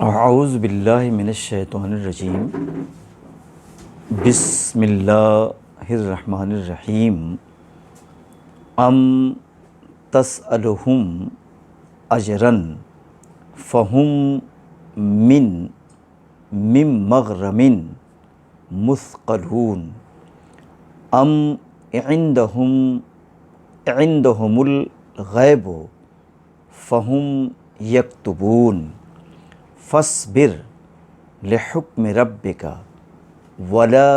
اعوذ باللہ من الشیطان الرجیم بسم اللہ الرحمن الرحیم ام تسألہم اجرا فہم من مغرم مثقلون ام عندہم الغیب فہم یکتبون فاصبر لحکم ربک ولا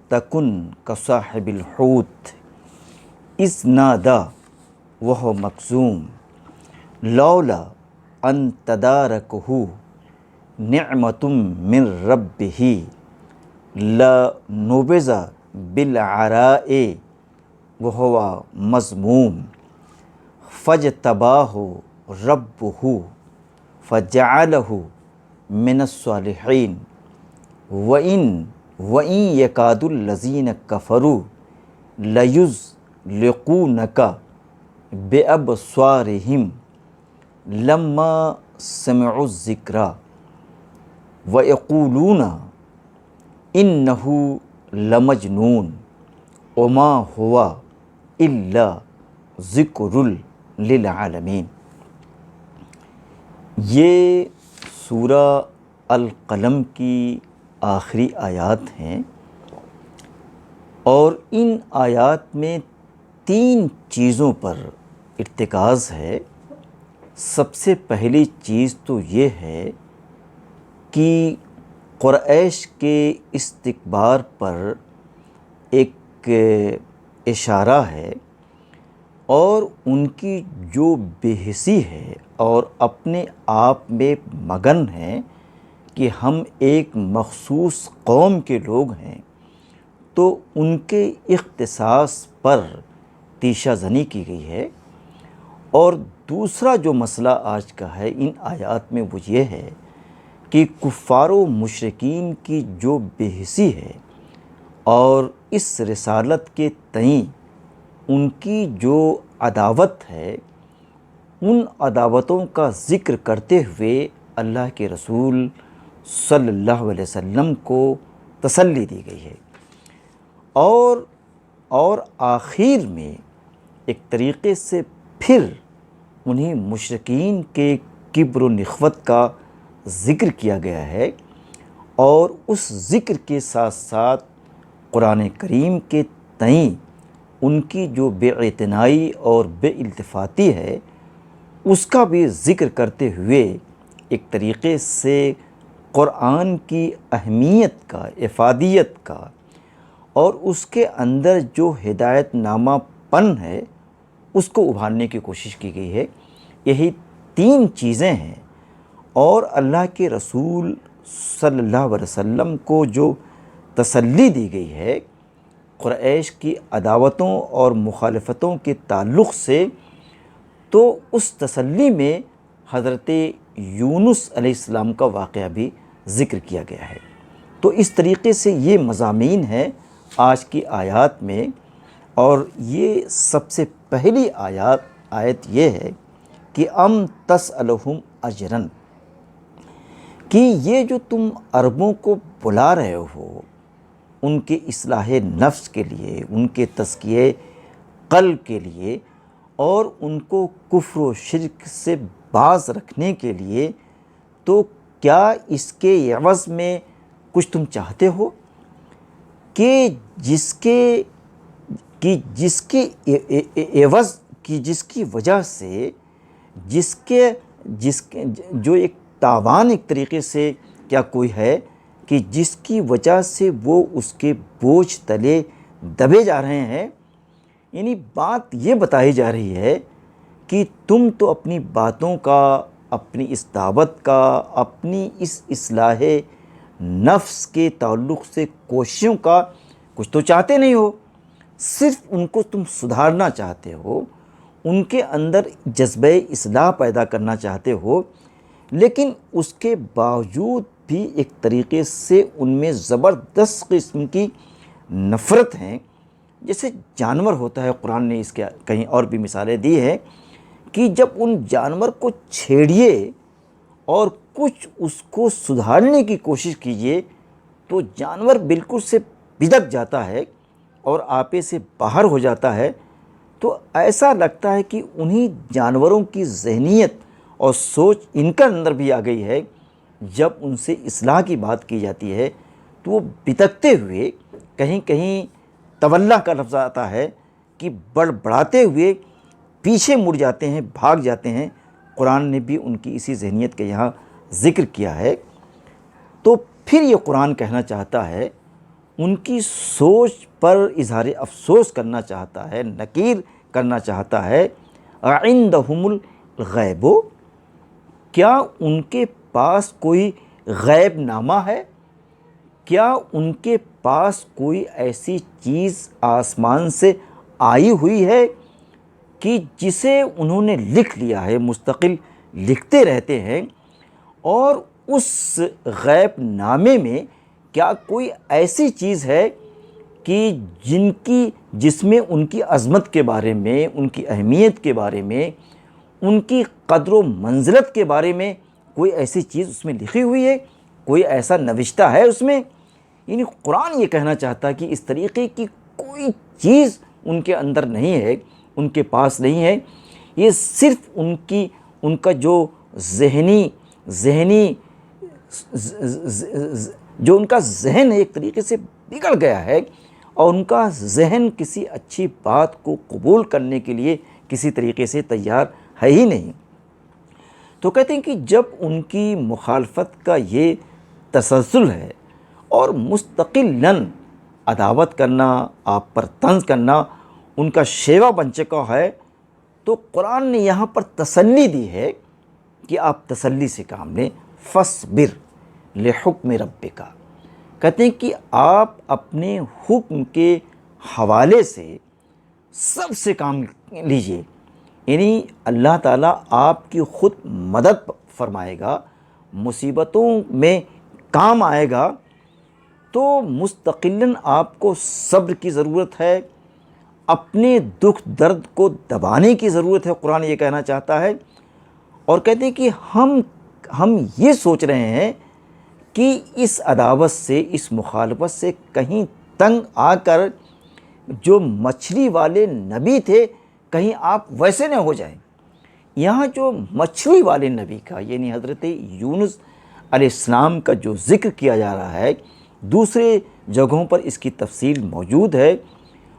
تکن کصاحب الحوت اذ نادی وہو مکظوم لولا ان تدارکہ نعمۃ من ربہ لنبذ بالعراء وہو مذموم فاجتباہ ربہ فجعلہ من الصالحین وَإِن يَكَادُ الَّذِينَ كَفَرُوا لَيُزْلِقُونَكَ بِأَبْصَارِهِمْ لَمَّا سَمِعُوا الذِّكْرَ وَيَقُولُونَ إِنَّهُ لَمَجْنُونٌ وَمَا هُوَ إِلَّا ذِكْرٌ لِلْعَالَمِينَ۔ یہ سورہ القلم کی آخری آیات ہیں، اور ان آیات میں 3 چیزوں پر ارتکاز ہے۔ سب سے پہلی چیز تو یہ ہے کہ قریش کے استکبار پر ایک اشارہ ہے، اور ان کی جو بے حسی ہے اور اپنے آپ میں مگن ہیں کہ ہم ایک مخصوص قوم کے لوگ ہیں، تو ان کے اختصاص پر تیشہ زنی کی گئی ہے۔ اور دوسرا جو مسئلہ آج کا ہے ان آیات میں وہ یہ ہے کہ کفار و مشرکین کی جو بے حسی ہے اور اس رسالت کے تئیں ان کی جو عداوت ہے، ان عداوتوں کا ذکر کرتے ہوئے اللہ کے رسول صلی اللہ علیہ وسلم کو تسلی دی گئی ہے، اور آخر میں ایک طریقے سے پھر انہیں مشرکین کے کبر و نخوت کا ذکر کیا گیا ہے، اور اس ذکر کے ساتھ ساتھ قرآن کریم کے تئیں ان کی جو بے اعتنائی اور بے التفاتی ہے اس کا بھی ذکر کرتے ہوئے ایک طریقے سے قرآن کی اہمیت کا، افادیت کا، اور اس کے اندر جو ہدایت نامہ پن ہے اس کو ابھارنے کی کوشش کی گئی ہے۔ یہی 3 چیزیں ہیں، اور اللہ کے رسول صلی اللہ علیہ وسلم کو جو تسلی دی گئی ہے قریش کی عداوتوں اور مخالفتوں کے تعلق سے، تو اس تسلی میں حضرت یونس علیہ السلام کا واقعہ بھی ذکر کیا گیا ہے۔ تو اس طریقے سے یہ مضامین ہیں آج کی آیات میں، اور یہ سب سے پہلی آیت یہ ہے کہ ام تسألہم اجرا، کہ یہ جو تم عربوں کو بلا رہے ہو ان کے اصلاح نفس کے لیے، ان کے تزکیہ قلب کے لیے، اور ان کو کفر و شرک سے باز رکھنے کے لیے، تو کیا اس کے عوض میں کچھ تم چاہتے ہو کہ جس کی وجہ سے جو ایک تاوان ایک طریقے سے کیا کوئی ہے کہ جس کی وجہ سے وہ اس کے بوجھ تلے دبے جا رہے ہیں؟ یعنی بات یہ بتائی جا رہی ہے کہ تم تو اپنی باتوں کا، اپنی اس دعوت کا، اپنی اس اصلاح نفس کے تعلق سے کوششوں کا کچھ تو چاہتے نہیں ہو، صرف ان کو تم سدھارنا چاہتے ہو، ان کے اندر جذبہ اصلاح پیدا کرنا چاہتے ہو، لیکن اس کے باوجود بھی ایک طریقے سے ان میں زبردست قسم کی نفرت ہیں۔ جیسے جانور ہوتا ہے، قرآن نے اس کے کہیں اور بھی مثالیں دی ہیں کہ جب ان جانور کو چھیڑیے اور کچھ اس کو سدھارنے کی کوشش کیجیے تو جانور بالکل سے بدک جاتا ہے اور آپے سے باہر ہو جاتا ہے۔ تو ایسا لگتا ہے کہ انہی جانوروں کی ذہنیت اور سوچ ان کا اندر بھی آ گئی ہے۔ جب ان سے اصلاح کی بات کی جاتی ہے تو وہ بتکتے ہوئے، کہیں کہیں تولا کا لفظ آتا ہے کہ بڑبڑاتے ہوئے پیچھے مڑ جاتے ہیں، بھاگ جاتے ہیں۔ قرآن نے بھی ان کی اسی ذہنیت کا یہاں ذکر کیا ہے۔ تو پھر یہ قرآن کہنا چاہتا ہے، ان کی سوچ پر اظہار افسوس کرنا چاہتا ہے، نکیر کرنا چاہتا ہے۔ عندہم الغیب، کیا ان کے پاس کوئی غیب نامہ ہے؟ کیا ان کے پاس کوئی ایسی چیز آسمان سے آئی ہوئی ہے کہ جسے انہوں نے لکھ لیا ہے، مستقل لکھتے رہتے ہیں؟ اور اس غیب نامے میں کیا کوئی ایسی چیز ہے کہ جس میں ان کی عظمت کے بارے میں، ان کی اہمیت کے بارے میں، ان کی قدر و منزلت کے بارے میں کوئی ایسی چیز اس میں لکھی ہوئی ہے؟ کوئی ایسا نوشتہ ہے اس میں؟ یعنی قرآن یہ کہنا چاہتا ہے کہ اس طریقے کی کوئی چیز ان کے اندر نہیں ہے، ان کے پاس نہیں ہے۔ یہ صرف ان کا جو ذہنی جو ان کا ذہن ہے ایک طریقے سے بگڑ گیا ہے، اور ان کا ذہن کسی اچھی بات کو قبول کرنے کے لیے کسی طریقے سے تیار ہے ہی نہیں۔ تو کہتے ہیں کہ جب ان کی مخالفت کا یہ تسلسل ہے اور مستقلاً عداوت کرنا، آپ پر طنز کرنا ان کا شیوا بن چکا ہے، تو قرآن نے یہاں پر تسلی دی ہے کہ آپ تسلی سے کام لیں۔ فَاصْبِرْ لِحُکْمِ رَبِّکَ، کہتے ہیں کہ آپ اپنے حکم کے حوالے سے سب سے کام لیجئے، یعنی اللہ تعالیٰ آپ کی خود مدد فرمائے گا، مصیبتوں میں کام آئے گا۔ تو مستقلاً آپ کو صبر کی ضرورت ہے، اپنے دکھ درد کو دبانے کی ضرورت ہے، قرآن یہ کہنا چاہتا ہے۔ اور کہتے ہیں کہ ہم یہ سوچ رہے ہیں کہ اس عداوت سے، اس مخالفت سے کہیں تنگ آ کر جو مچھلی والے نبی تھے کہیں آپ ویسے نہ ہو جائیں۔ یہاں جو مچھلی والے نبی کا، یعنی حضرت یونس علیہ السلام کا جو ذکر کیا جا رہا ہے، دوسرے جگہوں پر اس کی تفصیل موجود ہے۔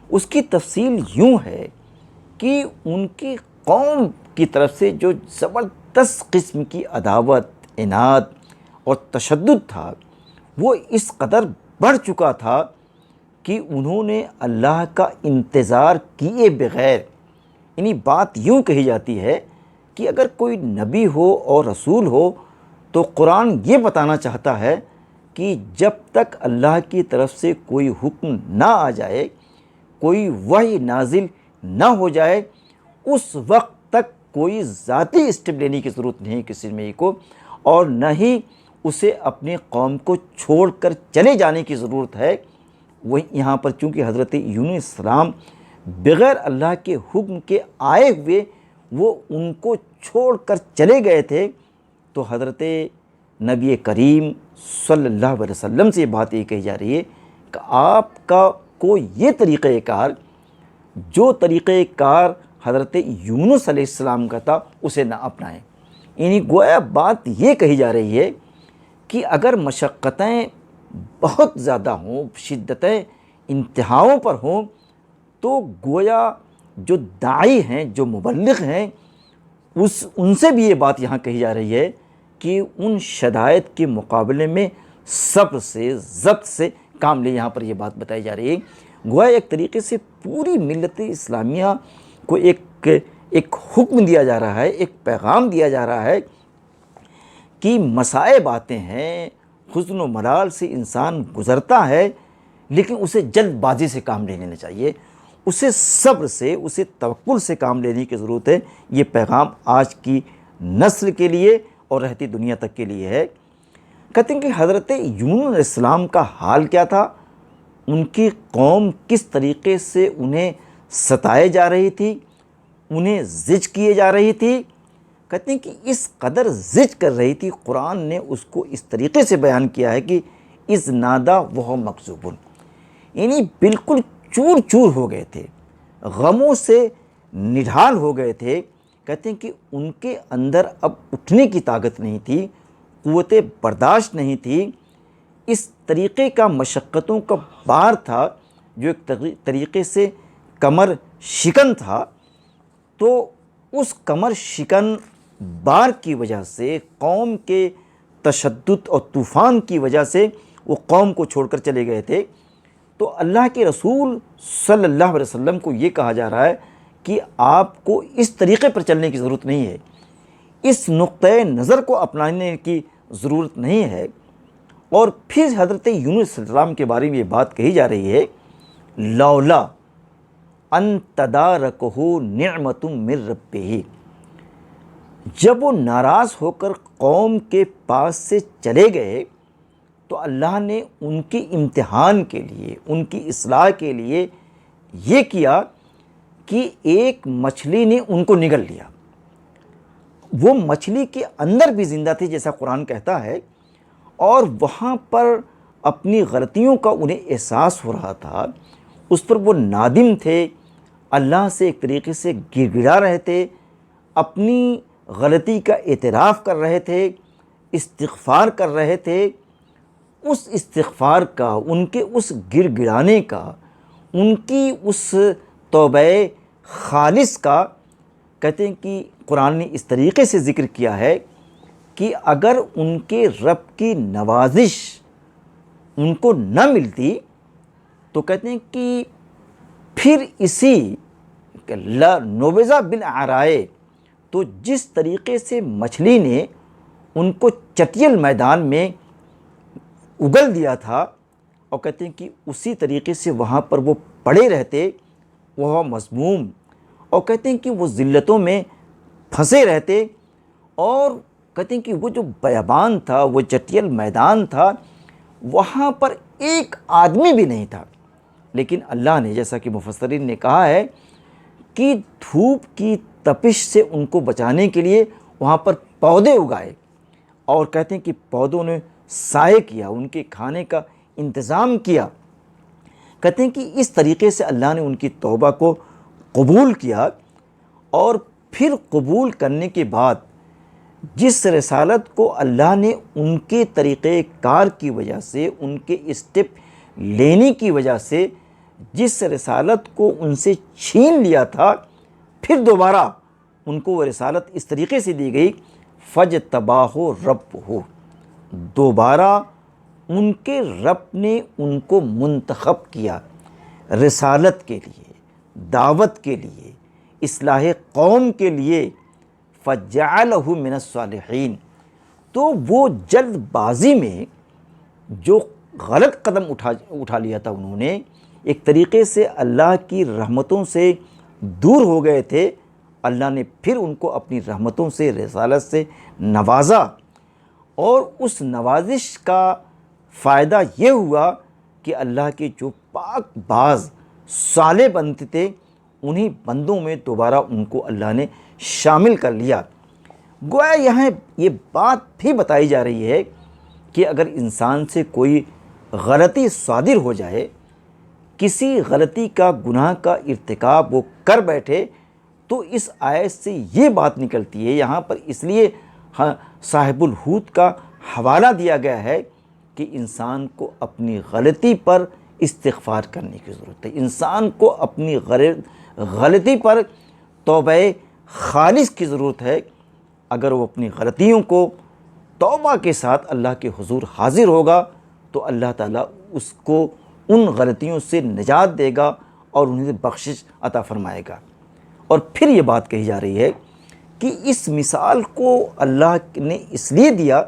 اس کی تفصیل یوں ہے کہ ان کی قوم کی طرف سے جو زبردست قسم کی عداوت، عناد اور تشدد تھا، وہ اس قدر بڑھ چکا تھا کہ انہوں نے اللہ کا انتظار کیے بغیر، یعنی بات یوں کہی جاتی ہے کہ اگر کوئی نبی ہو اور رسول ہو تو قرآن یہ بتانا چاہتا ہے کہ جب تک اللہ کی طرف سے کوئی حکم نہ آ جائے، کوئی وحی نازل نہ ہو جائے، اس وقت تک کوئی ذاتی اسٹیپ لینے کی ضرورت نہیں کسی نبی کو، اور نہ ہی اسے اپنی قوم کو چھوڑ کر چلے جانے کی ضرورت ہے۔ وہ یہاں پر چونکہ حضرت یونس علیہ السلام بغیر اللہ کے حکم کے آئے ہوئے وہ ان کو چھوڑ کر چلے گئے تھے، تو حضرت نبی کریم صلی اللہ علیہ وسلم سے یہ بات یہ کہی جا رہی ہے کہ آپ کو یہ طریقہ کار، جو طریقہ کار حضرت یونس علیہ السلام کا تھا، اسے نہ اپنائیں۔ یعنی گویا بات یہ کہی جا رہی ہے کہ اگر مشقتیں بہت زیادہ ہوں، شدتیں انتہاؤں پر ہوں، تو گویا جو داعی ہیں، جو مبلغ ہیں، ان سے بھی یہ بات یہاں کہی جا رہی ہے کہ ان شدائد کے مقابلے میں صبر سے، ضبط سے کام لیں۔ یہاں پر یہ بات بتائی جا رہی ہے، گویا ایک طریقے سے پوری ملت اسلامیہ کو ایک حکم دیا جا رہا ہے، ایک پیغام دیا جا رہا ہے کہ مصائب آتے ہیں، حزن و ملال سے انسان گزرتا ہے، لیکن اسے جلد بازی سے کام لے لینا چاہیے، اسے صبر سے، اسے توکل سے کام لینے کی ضرورت ہے۔ یہ پیغام آج کی نسل کے لیے اور رہتی دنیا تک کے لیے ہے۔ کہتے ہیں کہ حضرت یونس علیہ السلام کا حال کیا تھا، ان کی قوم کس طریقے سے انہیں ستائے جا رہی تھی، انہیں زج کیے جا رہی تھی۔ کہتے ہیں کہ اس قدر ضد کر رہی تھی، قرآن نے اس کو اس طریقے سے بیان کیا ہے کہ اذ نادا وہو مکذوب، یعنی بالکل چور چور ہو گئے تھے، غموں سے نڈھال ہو گئے تھے۔ کہتے ہیں کہ ان کے اندر اب اٹھنے کی طاقت نہیں تھی، قوت برداشت نہیں تھی، اس طریقے کا مشقتوں کا بار تھا جو ایک طریقے سے کمر شکن تھا۔ تو اس کمر شکن بار کی وجہ سے، قوم کے تشدد اور طوفان کی وجہ سے وہ قوم کو چھوڑ کر چلے گئے تھے۔ تو اللہ کے رسول صلی اللہ علیہ وسلم کو یہ کہا جا رہا ہے کہ آپ کو اس طریقے پر چلنے کی ضرورت نہیں ہے، اس نقطۂ نظر کو اپنانے کی ضرورت نہیں ہے۔ اور پھر حضرت یونس علیہ السلام کے بارے میں یہ بات کہی جا رہی ہے، لولا ان تدارکہ نعمت من ربہ، جب وہ ناراض ہو کر قوم کے پاس سے چلے گئے تو اللہ نے ان کے امتحان کے لیے، ان کی اصلاح کے لیے یہ کیا کہ ایک مچھلی نے ان کو نگل لیا۔ وہ مچھلی کے اندر بھی زندہ تھی جیسا قرآن کہتا ہے، اور وہاں پر اپنی غلطیوں کا انہیں احساس ہو رہا تھا، اس پر وہ نادم تھے، اللہ سے ایک طریقے سے گر گڑا رہے تھے، اپنی غلطی کا اعتراف کر رہے تھے، استغفار کر رہے تھے۔ اس استغفار کا، ان کے اس گر گڑانے کا، ان کی اس توبہ خالص کا، کہتے ہیں کہ قرآن نے اس طریقے سے ذکر کیا ہے کہ اگر ان کے رب کی نوازش ان کو نہ ملتی تو کہتے ہیں کہ پھر اسی نوبذہ بالعرائے، تو جس طریقے سے مچھلی نے ان کو چٹیل میدان میں اگل دیا تھا، اور کہتے ہیں کہ اسی طریقے سے وہاں پر وہ پڑے رہتے، وہ مذموم، اور کہتے ہیں کہ وہ ذلتوں میں پھنسے رہتے، اور کہتے ہیں کہ وہ جو بیابان تھا، وہ چٹیل میدان تھا، وہاں پر ایک آدمی بھی نہیں تھا۔ لیکن اللہ نے، جیسا کہ مفسرین نے کہا ہے، کہ دھوپ کی تپش سے ان کو بچانے کے لیے وہاں پر پودے اگائے، اور کہتے ہیں کہ پودوں نے سائے کیا، ان کے کھانے کا انتظام کیا۔ کہتے ہیں کہ اس طریقے سے اللہ نے ان کی توبہ کو قبول کیا، اور پھر قبول کرنے کے بعد جس رسالت کو اللہ نے ان کے طریقۂ کار کی وجہ سے، ان کے اسٹیپ لینے کی وجہ سے جس رسالت کو ان سے چھین لیا تھا، پھر دوبارہ ان کو وہ رسالت اس طریقے سے دی گئی، فاجتباہ ربہ، دوبارہ ان کے رب نے ان کو منتخب کیا رسالت کے لیے، دعوت کے لیے، اصلاح قوم کے لیے، فجعلہ من الصالحین۔ تو وہ جلد بازی میں جو غلط قدم اٹھا لیا تھا انہوں نے، ایک طریقے سے اللہ کی رحمتوں سے دور ہو گئے تھے، اللہ نے پھر ان کو اپنی رحمتوں سے، رسالت سے نوازا، اور اس نوازش کا فائدہ یہ ہوا کہ اللہ کے جو پاک باز صالح بندے تھے، انہی بندوں میں دوبارہ ان کو اللہ نے شامل کر لیا۔ گویا یہاں یہ بات بھی بتائی جا رہی ہے کہ اگر انسان سے کوئی غلطی صادر ہو جائے، کسی غلطی کا، گناہ کا ارتکاب وہ کر بیٹھے، تو اس آیت سے یہ بات نکلتی ہے، یہاں پر اس لیے صاحب الحوت کا حوالہ دیا گیا ہے کہ انسان کو اپنی غلطی پر استغفار کرنے کی ضرورت ہے، انسان کو اپنی غلطی پر توبہ خالص کی ضرورت ہے۔ اگر وہ اپنی غلطیوں کو توبہ کے ساتھ اللہ کے حضور حاضر ہوگا تو اللہ تعالیٰ اس کو ان غلطیوں سے نجات دے گا اور انہیں بخشش عطا فرمائے گا۔ اور پھر یہ بات کہی جا رہی ہے کہ اس مثال کو اللہ نے اس لیے دیا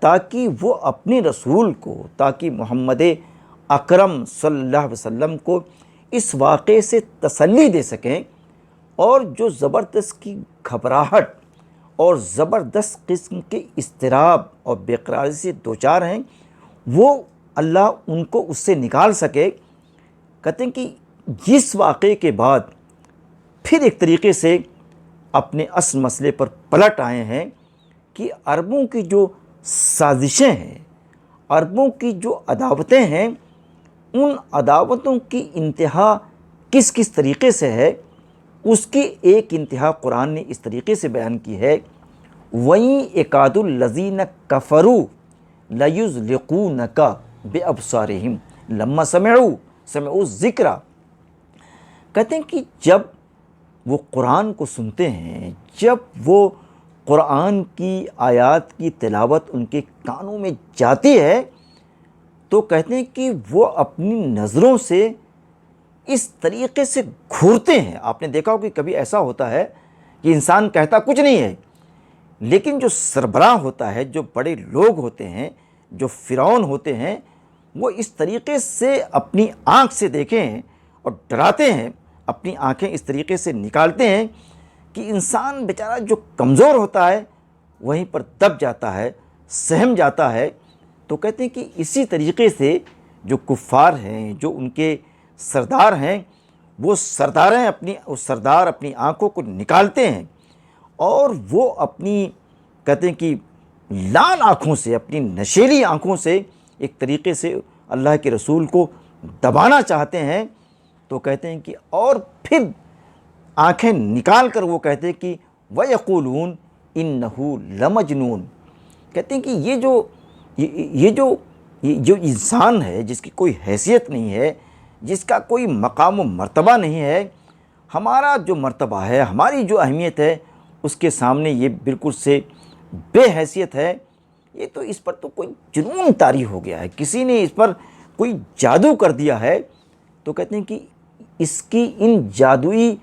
تاکہ وہ اپنے رسول کو، تاکہ محمد اکرم صلی اللہ علیہ وسلم کو اس واقعے سے تسلی دے سکیں، اور جو زبردست کی گھبراہٹ اور زبردست قسم کے اضطراب اور بے قراری سے دوچار ہیں، وہ اللہ ان کو اس سے نکال سکے۔ کہتے ہیں کہ جس واقعے کے بعد پھر ایک طریقے سے اپنے اصل مسئلے پر پلٹ آئے ہیں کہ عربوں کی جو سازشیں ہیں، عربوں کی جو عداوتیں ہیں، ان عداوتوں کی انتہا کس کس طریقے سے ہے، اس کی ایک انتہا قرآن نے اس طریقے سے بیان کی ہے، وَإِنْ يَكَادُ الَّذِينَ كَفَرُوا لَيُزْلِقُونَكَ بِأَبْصَارِهِمْ لَمَّا سَمِعُوا الذِّكْرَ۔ کہتے ہیں کہ جب وہ قرآن کو سنتے ہیں، جب وہ قرآن کی آیات کی تلاوت ان کے کانوں میں جاتی ہے، تو کہتے ہیں کہ وہ اپنی نظروں سے اس طریقے سے گھورتے ہیں۔ آپ نے دیکھا ہو کہ کبھی ایسا ہوتا ہے کہ انسان کہتا کچھ نہیں ہے، لیکن جو سربراہ ہوتا ہے، جو بڑے لوگ ہوتے ہیں، جو فرعون ہوتے ہیں، وہ اس طریقے سے اپنی آنکھ سے دیکھیں اور ڈراتے ہیں، اپنی آنکھیں اس طریقے سے نکالتے ہیں کہ انسان بیچارہ جو کمزور ہوتا ہے وہیں پر دب جاتا ہے، سہم جاتا ہے۔ تو کہتے ہیں کہ اسی طریقے سے جو کفار ہیں، جو ان کے سردار ہیں، وہ سردار اپنی آنکھوں کو نکالتے ہیں اور وہ اپنی کہتے ہیں کہ لال آنکھوں سے، اپنی نشیلی آنکھوں سے ایک طریقے سے اللہ کے رسول کو دبانا چاہتے ہیں۔ تو کہتے ہیں کہ اور پھر آنکھیں نکال کر وہ کہتے ہیں کہ وَيَقُولُونَ إِنَّهُ لَمَجْنُونَ۔ کہتے ہیں کہ یہ جو انسان ہے، جس کی کوئی حیثیت نہیں ہے، جس کا کوئی مقام و مرتبہ نہیں ہے، ہمارا جو مرتبہ ہے، ہماری جو اہمیت ہے، اس کے سامنے یہ بالکل سے بے حیثیت ہے۔ یہ تو اس پر تو کوئی جنون طاری ہو گیا ہے، کسی نے اس پر کوئی جادو کر دیا ہے۔ تو کہتے ہیں کہ اس کی ان جادوئی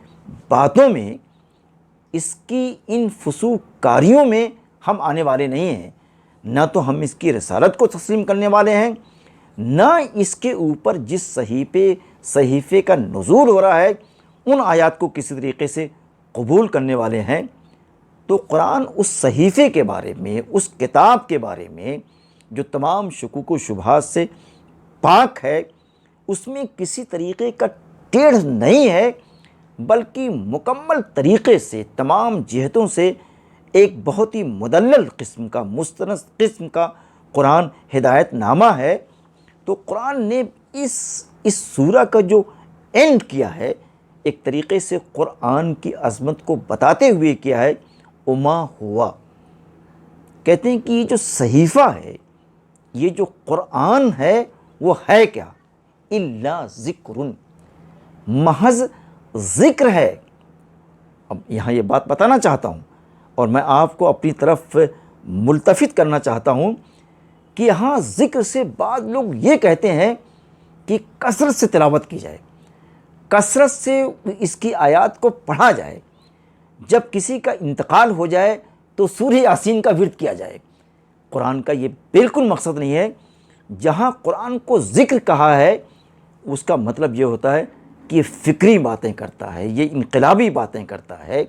باتوں میں، اس کی ان فسوق کاریوں میں ہم آنے والے نہیں ہیں، نہ تو ہم اس کی رسالت کو تسلیم کرنے والے ہیں، نہ اس کے اوپر جس صحیفے کا نزول ہو رہا ہے ان آیات کو کسی طریقے سے قبول کرنے والے ہیں۔ تو قرآن اس صحیفے کے بارے میں، اس کتاب کے بارے میں جو تمام شکوک و شبہات سے پاک ہے، اس میں کسی طریقے کا ٹیڑھ نہیں ہے، بلکہ مکمل طریقے سے تمام جہتوں سے ایک بہت ہی مدلل قسم کا، مستند قسم کا قرآن ہدایت نامہ ہے۔ تو قرآن نے اس سورہ کا جو اینڈ کیا ہے، ایک طریقے سے قرآن کی عظمت کو بتاتے ہوئے کیا ہے، اما ہوا۔ کہتے ہیں کہ یہ جو صحیفہ ہے، یہ جو قرآن ہے، وہ ہے کیا؟ الا ذکر، محض ذکر ہے۔ اب یہاں یہ بات بتانا چاہتا ہوں اور میں آپ کو اپنی طرف ملتفت کرنا چاہتا ہوں کہ یہاں ذکر سے بعض لوگ یہ کہتے ہیں کہ کثرت سے تلاوت کی جائے، کثرت سے اس کی آیات کو پڑھا جائے، جب کسی کا انتقال ہو جائے تو سورہ یاسین کا ورد کیا جائے۔ قرآن کا یہ بالکل مقصد نہیں ہے۔ جہاں قرآن کو ذکر کہا ہے، اس کا مطلب یہ ہوتا ہے کہ یہ فکری باتیں کرتا ہے، یہ انقلابی باتیں کرتا ہے،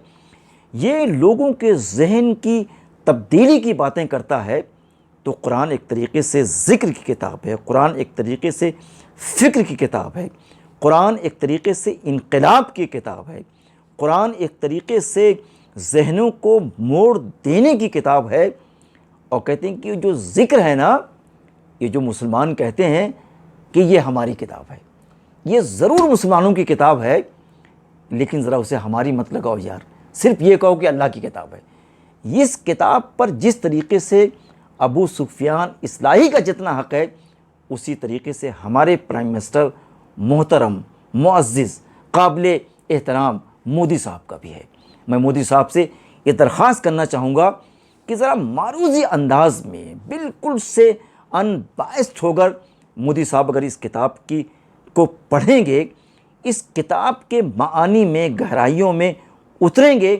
یہ لوگوں کے ذہن کی تبدیلی کی باتیں کرتا ہے۔ تو قرآن ایک طریقے سے ذکر کی کتاب ہے، قرآن ایک طریقے سے فکر کی کتاب ہے، قرآن ایک طریقے سے انقلاب کی کتاب ہے، قرآن ایک طریقے سے ذہنوں کو موڑ دینے کی کتاب ہے۔ اور کہتے ہیں کہ جو ذکر ہے نا، یہ جو مسلمان کہتے ہیں کہ یہ ہماری کتاب ہے، یہ ضرور مسلمانوں کی کتاب ہے، لیکن ذرا اسے ہماری مت لگاؤ یار، صرف یہ کہو کہ اللہ کی کتاب ہے۔ اس کتاب پر جس طریقے سے ابو سفیان اصلاحی کا جتنا حق ہے، اسی طریقے سے ہمارے پرائم منسٹر محترم، معزز، قابل احترام مودی صاحب کا بھی ہے۔ میں مودی صاحب سے یہ درخواست کرنا چاہوں گا کہ ذرا معروضی انداز میں بالکل سے ان بائسڈ ہو کر مودی صاحب اگر اس کتاب کو پڑھیں گے، اس کتاب کے معانی میں، گہرائیوں میں اتریں گے،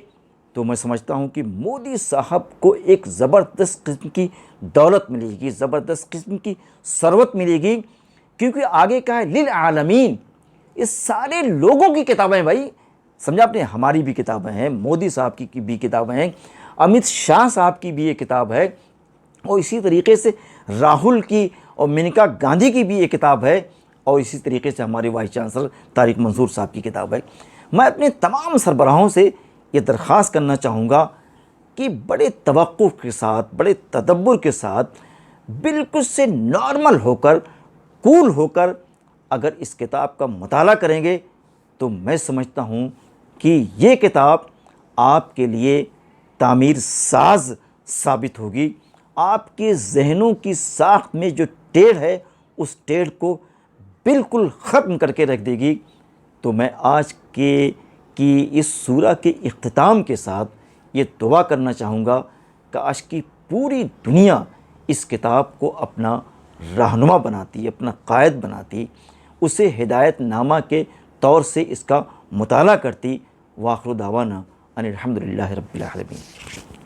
تو میں سمجھتا ہوں کہ مودی صاحب کو ایک زبردست قسم کی دولت ملے گی، زبردست قسم کی ثروت ملے گی، کیونکہ آگے کا ہے للعالمین، اس سارے لوگوں کی کتابیں ہیں بھائی، سمجھا آپ نے؟ ہماری بھی کتابیں ہیں، مودی صاحب کی بھی کتابیں ہیں، امت شاہ صاحب کی بھی یہ کتاب ہے، اور اسی طریقے سے راہل کی اور منیکا گاندھی کی بھی یہ کتاب ہے، اور اسی طریقے سے ہمارے وائس چانسلر طارق منصور صاحب کی کتاب ہے۔ میں اپنے تمام سربراہوں سے یہ درخواست کرنا چاہوں گا کہ بڑے توقف کے ساتھ، بڑے تدبر کے ساتھ، بالکل سے نارمل ہو کر، کول ہو کر اگر اس کتاب کا مطالعہ کریں گے تو میں سمجھتا ہوں کہ یہ کتاب آپ کے لیے تعمیر ساز ثابت ہوگی، آپ کے ذہنوں کی ساخت میں جو ٹیڑھ ہے اس ٹیڑھ کو بالکل ختم کر کے رکھ دے گی۔ تو میں آج کی اس سورہ کے اختتام کے ساتھ یہ دعا کرنا چاہوں گا کہ کاش کی پوری دنیا اس کتاب کو اپنا رہنما بناتی، اپنا قائد بناتی، اسے ہدایت نامہ کے طور سے اس کا مطالعہ کرتی۔ وآخر دعوانا ان الحمد للہ رب العالمین۔